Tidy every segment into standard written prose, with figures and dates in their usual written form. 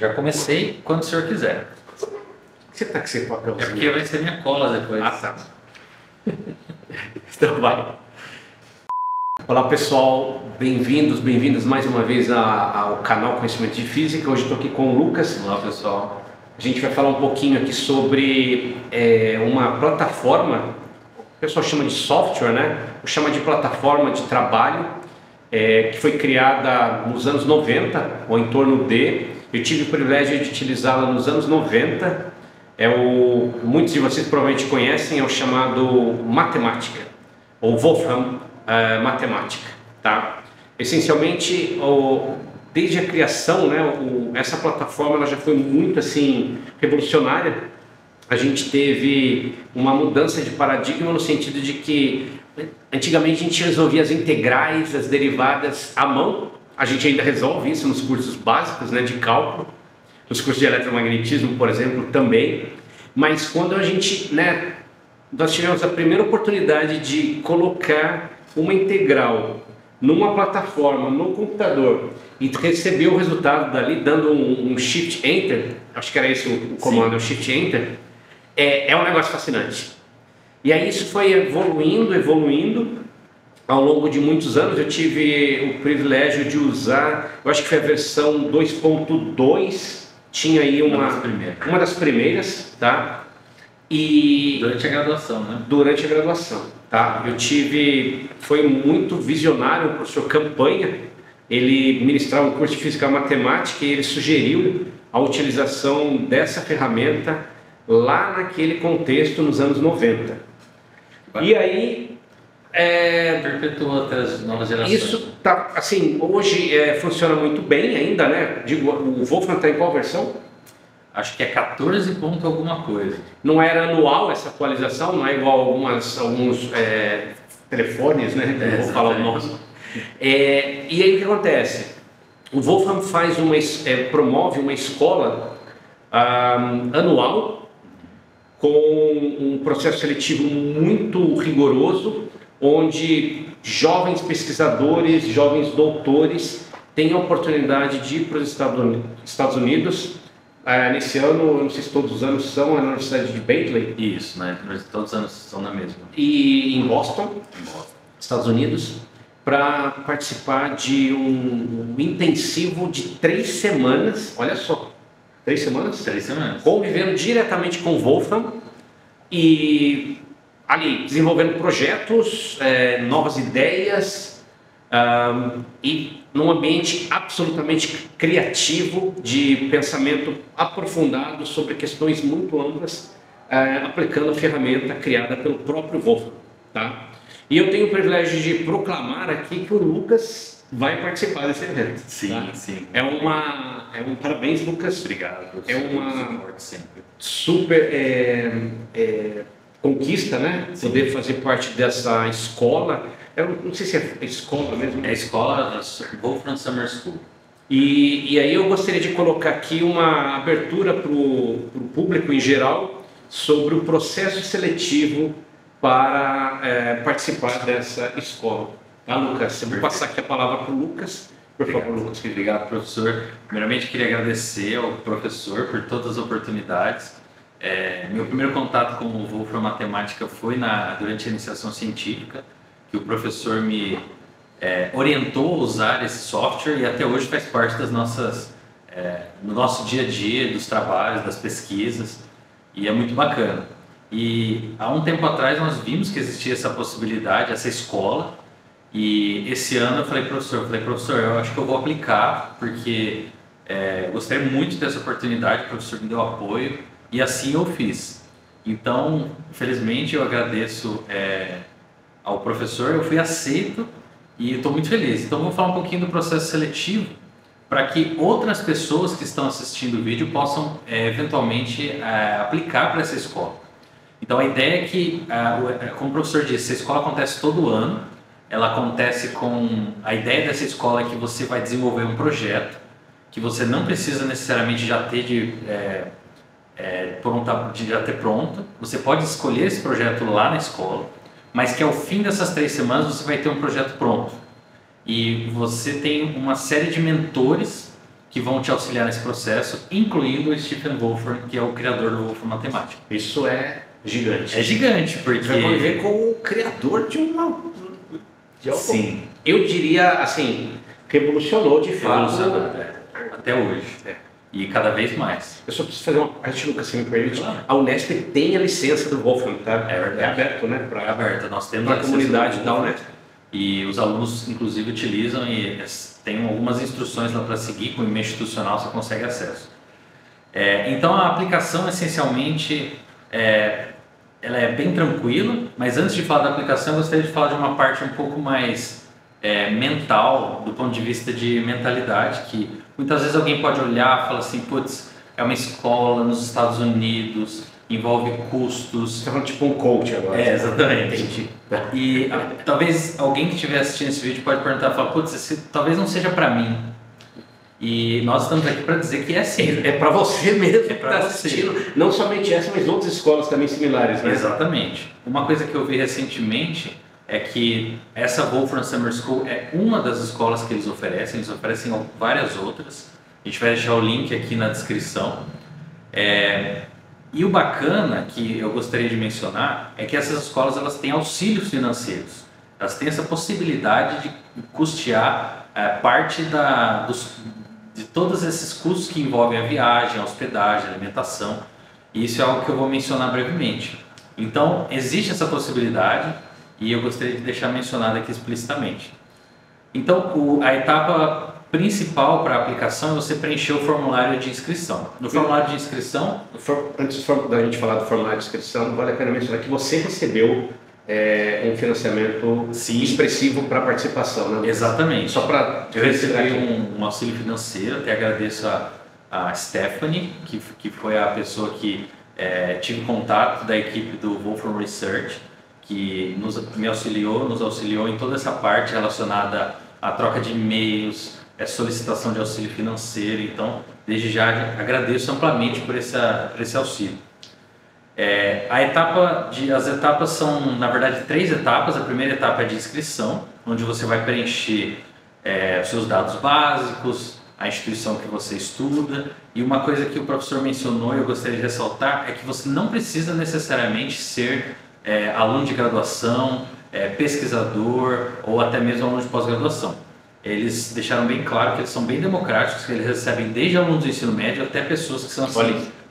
já comecei quando o senhor quiser. Você tá com esse papelzinho? É porque vai ser minha cola depois. Ah, tá. Então vai. Olá pessoal, bem-vindos mais uma vez ao canal Conhecimento de Física. Hoje estou aqui com o Lucas. Olá pessoal. A gente vai falar um pouquinho aqui sobre uma plataforma, o pessoal chama de software, né? Ou chama de plataforma de trabalho, que foi criada nos anos 90, ou em torno de. Eu tive o privilégio de utilizá-la nos anos 90. Muitos de vocês provavelmente conhecem, é o chamado Matemática, ou Wolfram Matemática, tá? Essencialmente, desde a criação, né, essa plataforma ela já foi muito assim revolucionária. A gente teve uma mudança de paradigma no sentido de que antigamente a gente resolvia as integrais, as derivadas à mão. A gente ainda resolve isso nos cursos básicos, né, de cálculo, nos cursos de eletromagnetismo, por exemplo, também. Mas quando a gente, né, nós tivemos a primeira oportunidade de colocar uma integral numa plataforma, no computador, e receber o resultado dali, dando um Shift Enter, acho que era esse o comando, o Shift Enter, é um negócio fascinante. E aí isso foi evoluindo, ao longo de muitos anos. Eu tive o privilégio de usar, eu acho que foi a versão 2.2, tinha aí uma das primeiras, tá? E durante a graduação, né? Durante a graduação, tá? Foi muito visionário o professor Campanha. Ele ministrava um curso de Física e Matemática e ele sugeriu a utilização dessa ferramenta lá naquele contexto nos anos 90. E aí perpetuou até as novas gerações. Isso tá assim, hoje funciona muito bem ainda, né? Digo, o Wolfram está em qual versão? Acho que é 14 ponto alguma coisa. Não era anual essa atualização, não é igual alguns telefones, né? Não vou falar o nome. E aí o que acontece? O Wolfram promove uma escola anual com um processo seletivo muito rigoroso, onde jovens pesquisadores, jovens doutores têm a oportunidade de ir para os Estados Unidos. Nesse ano, não sei se todos os anos são, na Universidade de Bentley. Isso, né? Todos os anos são na mesma. E em Boston, Estados Unidos, para participar de um intensivo de 3 semanas. Olha só, 3 semanas? 3 semanas. Convivendo diretamente com o Wolfram e ali desenvolvendo projetos, novas ideias, e num ambiente absolutamente criativo, de pensamento aprofundado sobre questões muito amplas, aplicando a ferramenta criada pelo próprio Wolfram, tá? E eu tenho o privilégio de proclamar aqui que o Lucas vai participar desse evento. Sim, tá? sim. Parabéns, Lucas. Obrigado. É uma super conquista, né? Sim. Poder fazer parte dessa escola. Eu não sei se é escola mesmo. É a escola Wolfram Summer School. E aí eu gostaria de colocar aqui uma abertura para o público em geral sobre o processo seletivo para participar dessa escola. Tá, Lucas? Eu vou passar aqui a palavra para o Lucas. Por favor, Lucas. Obrigado, professor. Primeiramente, queria agradecer ao professor por todas as oportunidades. Meu primeiro contato com o Wolfram Matemática foi durante a iniciação científica, que o professor me orientou a usar esse software e até hoje faz parte das no nosso dia a dia, dos trabalhos, das pesquisas, e é muito bacana. E há um tempo atrás nós vimos que existia essa possibilidade, essa escola, e esse ano eu falei, professor, eu acho que eu vou aplicar, porque gostaria muito dessa oportunidade, o professor me deu apoio, e assim eu fiz. Então, infelizmente, eu agradeço ao professor, eu fui aceito e estou muito feliz. Então, vou falar um pouquinho do processo seletivo para que outras pessoas que estão assistindo o vídeo possam eventualmente aplicar para essa escola. Então, a ideia é que, como o professor disse, essa escola acontece todo ano. Ela acontece a ideia dessa escola é que você vai desenvolver um projeto que você não precisa necessariamente já ter pronto. Você pode escolher esse projeto lá na escola, mas que ao fim dessas 3 semanas você vai ter um projeto pronto. E você tem uma série de mentores que vão te auxiliar nesse processo, incluindo o Stephen Wolfram, que é o criador do Wolfram Matemática. Isso é gigante. É gigante, porque... Você vai ver com o criador de uma... Sim. Eu diria, assim, revolucionou de fato. Até hoje. E cada vez mais. Eu só preciso fazer uma parte, Lucas, se me permite. Claro. A Unesp tem a licença do Wolfram, tá? É verdade. É aberto, né? É aberto. Nós temos para a comunidade da Unesp. E os alunos, inclusive, utilizam e tem algumas instruções lá para seguir, com o e-mail institucional você consegue acesso. Então a aplicação, essencialmente, ela é bem tranquila, mas antes de falar da aplicação, eu gostaria de falar de uma parte um pouco mais mental, do ponto de vista de mentalidade, que muitas vezes alguém pode olhar e falar assim, putz, é uma escola nos Estados Unidos, envolve custos. Você está falando tipo um coach agora. Exatamente. Entendi. E talvez alguém que estiver assistindo esse vídeo pode perguntar, falar, putz, esse talvez não seja para mim. E nós estamos aqui para dizer que é sim. É para você mesmo que está assistindo. Não somente essa, mas outras escolas também similares, né? Exatamente. Uma coisa que eu vi recentemente é que essa Wolfram Summer School é uma das escolas que eles oferecem várias outras. A gente vai deixar o link aqui na descrição. E o bacana que eu gostaria de mencionar é que essas escolas elas têm auxílios financeiros. Elas têm essa possibilidade de custear parte de todos esses custos que envolvem a viagem, a hospedagem, a alimentação. E isso é algo que eu vou mencionar brevemente. Então, existe essa possibilidade e eu gostaria de deixar mencionado aqui explicitamente. Então, a etapa principal para a aplicação é você preencher o formulário de inscrição. No formulário de inscrição... Antes da gente falar do formulário de inscrição, vale a pena mencionar que você recebeu um financiamento expressivo para a participação, né? Exatamente. Só para... Eu recebi um auxílio financeiro, até agradeço a Stephanie, que foi a pessoa que tive contato da equipe do Wolfram Research, que nos auxiliou em toda essa parte relacionada à troca de e-mails, solicitação de auxílio financeiro. Então, desde já agradeço amplamente por esse auxílio. As etapas são, na verdade, 3 etapas. A primeira etapa é de inscrição, onde você vai preencher os seus dados básicos, a instituição que você estuda. E uma coisa que o professor mencionou e eu gostaria de ressaltar é que você não precisa necessariamente ser aluno de graduação, pesquisador ou até mesmo aluno de pós-graduação. Eles deixaram bem claro que eles são bem democráticos, que eles recebem desde alunos do ensino médio até pessoas que são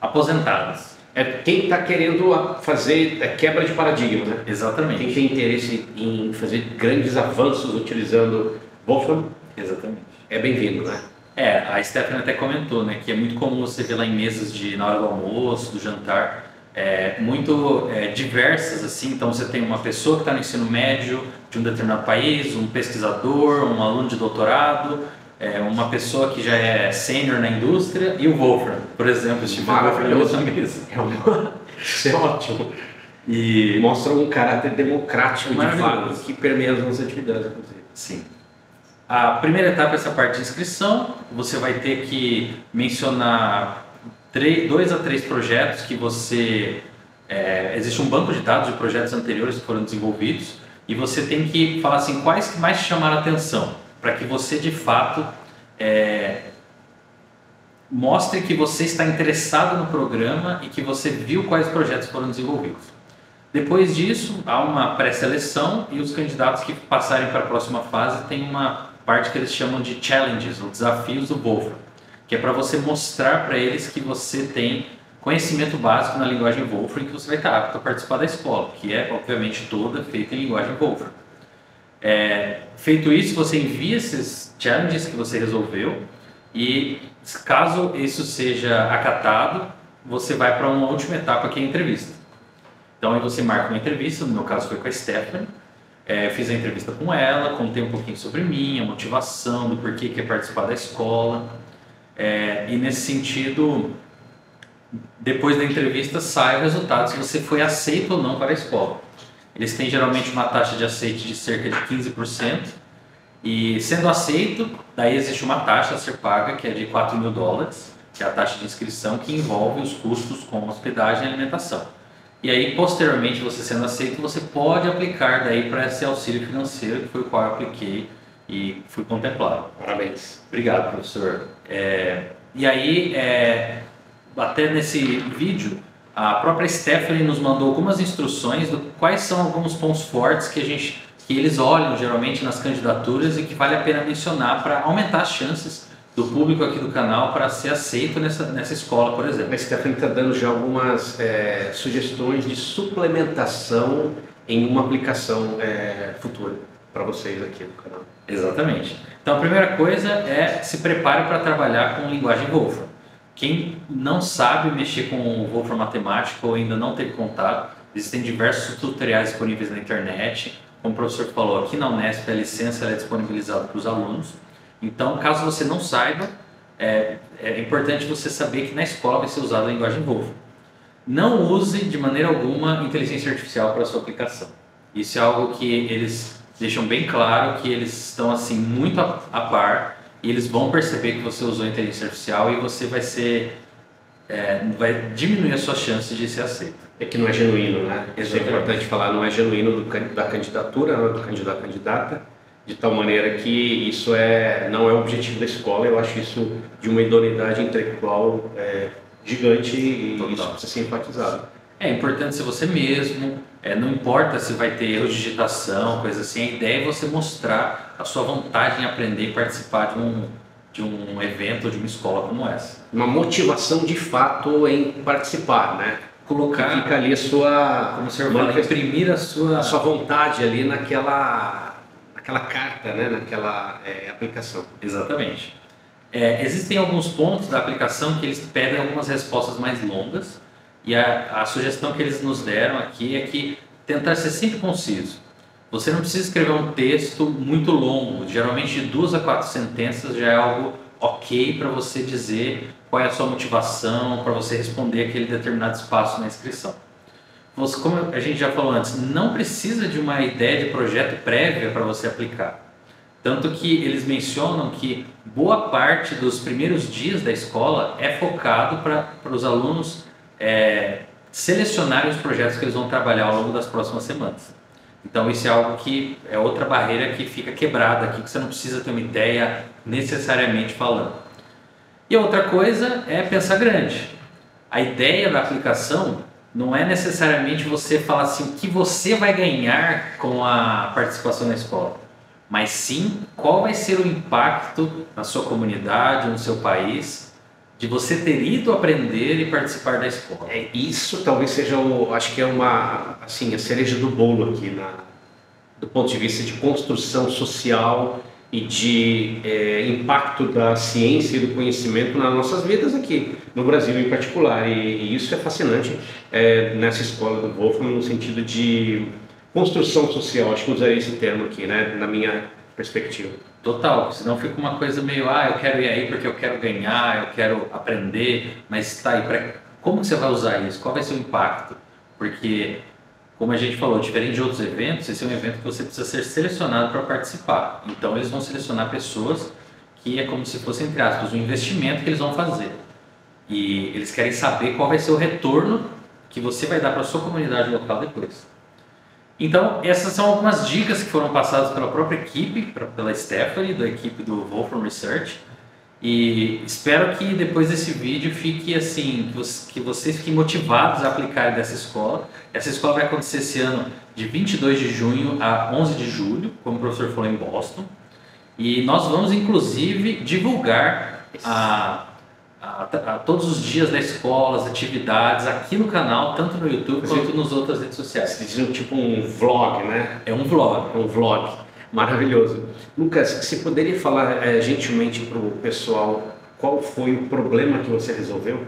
aposentadas. Quem está querendo fazer quebra de paradigma, né? Exatamente. Quem tem interesse em fazer grandes avanços utilizando Wolfram, exatamente, é bem-vindo, né? A Stephanie até comentou, né, que é muito comum você ver lá em mesas na hora do almoço, do jantar, muito diversas assim. Então você tem uma pessoa que está no ensino médio de um determinado país, um pesquisador, um aluno de doutorado, uma pessoa que já é sênior na indústria e o Wolfram, por exemplo, esse tipo maravilhoso na mesa. Isso é ótimo. E mostra um caráter democrático de fato que permeia as nossas atividades, inclusive. Sim. A primeira etapa é essa parte de inscrição. Você vai ter que mencionar 2 a 3 projetos que você... existe um banco de dados de projetos anteriores que foram desenvolvidos e você tem que falar assim, quais que mais te chamaram a atenção, para que você de fato mostre que você está interessado no programa e que você viu quais projetos foram desenvolvidos. Depois disso, há uma pré-seleção e os candidatos que passarem para a próxima fase têm uma parte que eles chamam de challenges, ou desafios do Wolfram, que é para você mostrar para eles que você tem conhecimento básico na linguagem Wolfram e que você vai estar apto a participar da escola, que é, obviamente, toda feita em linguagem Wolfram. Feito isso, você envia esses challenges que você resolveu e, caso isso seja acatado, você vai para uma última etapa, que é a entrevista. Então, aí você marca uma entrevista, no meu caso foi com a Stephanie, fiz a entrevista com ela, contei um pouquinho sobre mim, a motivação, do porquê que é participar da escola. E nesse sentido, depois da entrevista sai o resultado se você foi aceito ou não para a escola. Eles têm geralmente uma taxa de aceite de cerca de 15% e sendo aceito, daí existe uma taxa a ser paga que é de $4.000, que é a taxa de inscrição que envolve os custos com hospedagem e alimentação. E aí, posteriormente, você sendo aceito, você pode aplicar daí para esse auxílio financeiro, que foi o qual eu apliquei e fui contemplado. Parabéns. Obrigado, professor. E aí, até nesse vídeo, a própria Stephanie nos mandou algumas instruções do quais são alguns pontos fortes que eles olham geralmente nas candidaturas e que vale a pena mencionar para aumentar as chances do público aqui do canal para ser aceito nessa escola, por exemplo. A Stephanie está dando já algumas sugestões de suplementação em uma aplicação futura para vocês aqui no canal. Exatamente. Então a primeira coisa é se prepare para trabalhar com linguagem Wolfram. Quem não sabe mexer com o Wolfram matemático ou ainda não teve contato, existem diversos tutoriais disponíveis na internet. Como o professor falou, aqui na Unesp a licença é disponibilizada para os alunos. Então, caso você não saiba, é importante você saber que na escola vai ser usada a linguagem Wolfram. Não use de maneira alguma inteligência artificial para a sua aplicação. Isso é algo que eles deixam bem claro, que eles estão assim muito a par e eles vão perceber que você usou inteligência artificial e você vai diminuir as suas chances de ser aceito. É que não é genuíno, né? Isso é importante falar, não é genuíno da candidatura, né? Do candidato à candidata, de tal maneira que isso não é o objetivo da escola. Eu acho isso de uma idoneidade intelectual gigante e Total. Isso precisa ser enfatizado. É importante ser você mesmo, não importa se vai ter erro de digitação, coisa assim, a ideia é você mostrar a sua vontade em aprender e participar de um evento, de uma escola como essa. Uma motivação de fato em participar, né? Colocar, fica ali a sua, como o senhor fala, imprimir a sua vontade ali naquela carta, né? Naquela aplicação. Exatamente. Existem alguns pontos da aplicação que eles pedem algumas respostas mais longas e a sugestão que eles nos deram aqui é que tentar ser sempre conciso. Você não precisa escrever um texto muito longo, geralmente de 2 a 4 sentenças já é algo ok para você dizer qual é a sua motivação, para você responder aquele determinado espaço na inscrição. Como a gente já falou antes, não precisa de uma ideia de projeto prévia para você aplicar. Tanto que eles mencionam que boa parte dos primeiros dias da escola é focado para os alunos selecionarem os projetos que eles vão trabalhar ao longo das próximas semanas. Então isso é algo que é outra barreira que fica quebrada aqui, que você não precisa ter uma ideia necessariamente falando. E outra coisa é pensar grande. A ideia da aplicação não é necessariamente você falar assim o que você vai ganhar com a participação na escola, mas sim qual vai ser o impacto na sua comunidade, no seu país, de você ter ido aprender e participar da escola. Isso talvez seja, acho que é a cereja do bolo aqui, do ponto de vista de construção social e de impacto da ciência e do conhecimento nas nossas vidas aqui, no Brasil em particular. E isso é fascinante nessa escola do Wolfram, no sentido de construção social, acho que usaria esse termo aqui, né, na minha perspectiva. Total, senão fica uma coisa meio, eu quero ir aí porque eu quero ganhar, eu quero aprender, mas tá aí, como você vai usar isso? Qual vai ser o impacto? Porque, como a gente falou, diferente de outros eventos, esse é um evento que você precisa ser selecionado para participar. Então eles vão selecionar pessoas que é como se fosse, entre aspas, um investimento que eles vão fazer. E eles querem saber qual vai ser o retorno que você vai dar para a sua comunidade local depois. Então, essas são algumas dicas que foram passadas pela própria equipe, pela Stephanie, da equipe do Wolfram Research. E espero que depois desse vídeo fique assim, que vocês fiquem motivados a aplicarem dessa escola. Essa escola vai acontecer esse ano de 22 de junho a 11 de julho, como o professor falou, em Boston. E nós vamos, inclusive, divulgar a todos os dias da escola, as atividades aqui no canal, tanto no YouTube quanto nas outras redes sociais. Vocês dizem tipo um vlog, né? É um vlog. É um vlog. Maravilhoso. Lucas, você poderia falar gentilmente para o pessoal qual foi o problema que você resolveu?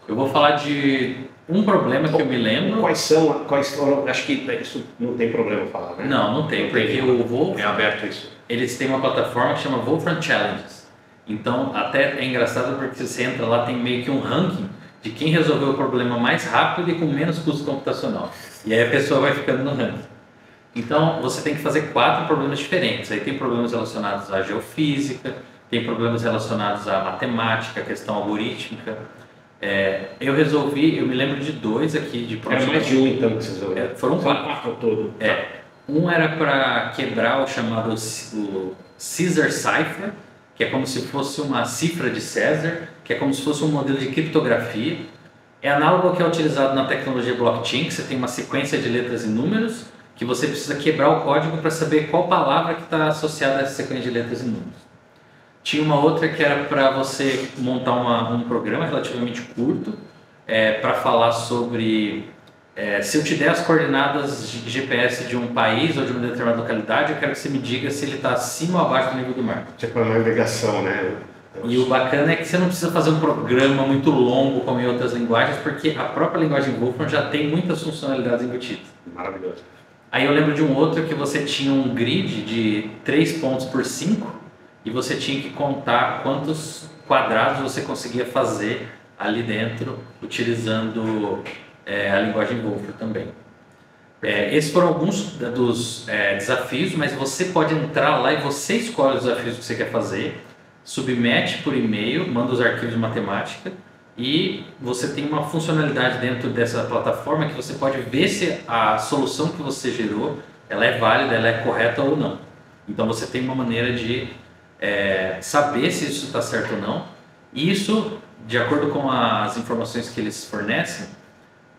Eu vou falar de um problema que eu me lembro. Quais foram? Acho que isso não tem problema falar, né? Não tem, porque o Wolfram, é aberto isso. Eles têm uma plataforma que chama Wolfram Challenges. Então, até é engraçado porque você entra lá, tem meio que um ranking de quem resolveu o problema mais rápido e com menos custo computacional. E aí a pessoa vai ficando no ranking. Então, você tem que fazer 4 problemas diferentes. Aí tem problemas relacionados à geofísica, tem problemas relacionados à matemática, questão algorítmica. Eu me lembro de 2 aqui de Era mais de um então que vocês resolveram. Foram 4 ao todo. Um era para quebrar o chamado o Caesar Cipher, que é como se fosse uma cifra de César, que é como se fosse um modelo de criptografia. É análogo ao que é utilizado na tecnologia blockchain, que você tem uma sequência de letras e números, que você precisa quebrar o código para saber qual palavra que está associada a essa sequência de letras e números. Tinha uma outra que era para você montar um programa relativamente curto, para falar sobre... se eu te der as coordenadas de GPS de um país ou de uma determinada localidade, eu quero que você me diga se ele está acima ou abaixo do nível do mar. Tipo a navegação, né? E o bacana é que você não precisa fazer um programa muito longo como em outras linguagens, porque a própria linguagem Wolfram já tem muitas funcionalidades embutidas. Maravilhoso. Aí eu lembro de um outro que você tinha um grid de 3 pontos por 5 e você tinha que contar quantos quadrados você conseguia fazer ali dentro utilizando a linguagem Wolfram também. Esses foram alguns dos desafios, mas você pode entrar lá e você escolhe os desafios que você quer fazer, submete por e-mail, manda os arquivos de matemática e você tem uma funcionalidade dentro dessa plataforma que você pode ver se a solução que você gerou ela é válida, ela é correta ou não. Então você tem uma maneira de saber se isso está certo ou não. E isso, de acordo com as informações que eles fornecem,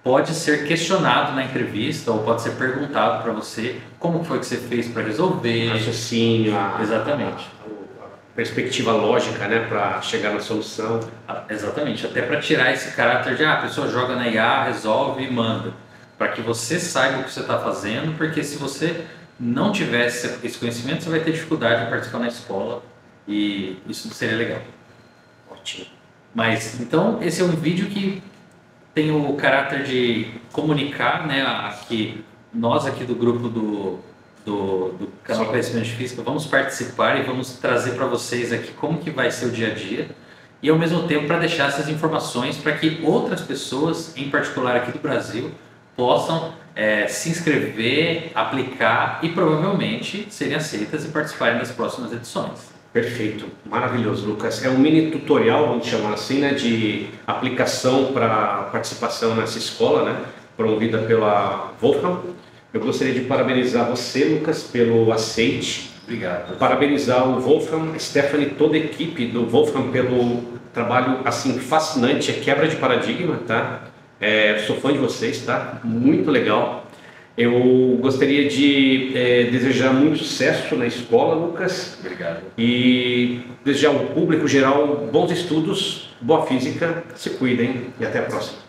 pode ser questionado na entrevista ou pode ser perguntado para você como foi que você fez para resolver. Raciocínio, exatamente. A perspectiva lógica, né, para chegar na solução. Exatamente, até para tirar esse caráter de a pessoa joga na IA, resolve e manda. Para que você saiba o que você está fazendo, porque se você não tivesse esse conhecimento, você vai ter dificuldade de participar na escola e isso não seria legal. Ótimo. Mas, então, esse é um vídeo que tem o caráter de comunicar, né, que nós aqui do grupo do canal Conhecimento de Física vamos participar e vamos trazer para vocês aqui como que vai ser o dia a dia e ao mesmo tempo para deixar essas informações para que outras pessoas, em particular aqui do Brasil, possam se inscrever, aplicar e provavelmente serem aceitas e participarem das próximas edições. Perfeito, maravilhoso, Lucas. É um mini tutorial, vamos chamar assim, né, de aplicação para participação nessa escola, né, promovida pela Wolfram. Eu gostaria de parabenizar você, Lucas, pelo aceite. Obrigado. Parabenizar o Wolfram, Stephanie, toda a equipe do Wolfram pelo trabalho assim fascinante, quebra de paradigma, tá? Sou fã de vocês, tá? Muito legal. Eu gostaria de desejar muito sucesso na escola, Lucas. Obrigado. E desejar ao público geral bons estudos, boa física, se cuidem e até a próxima.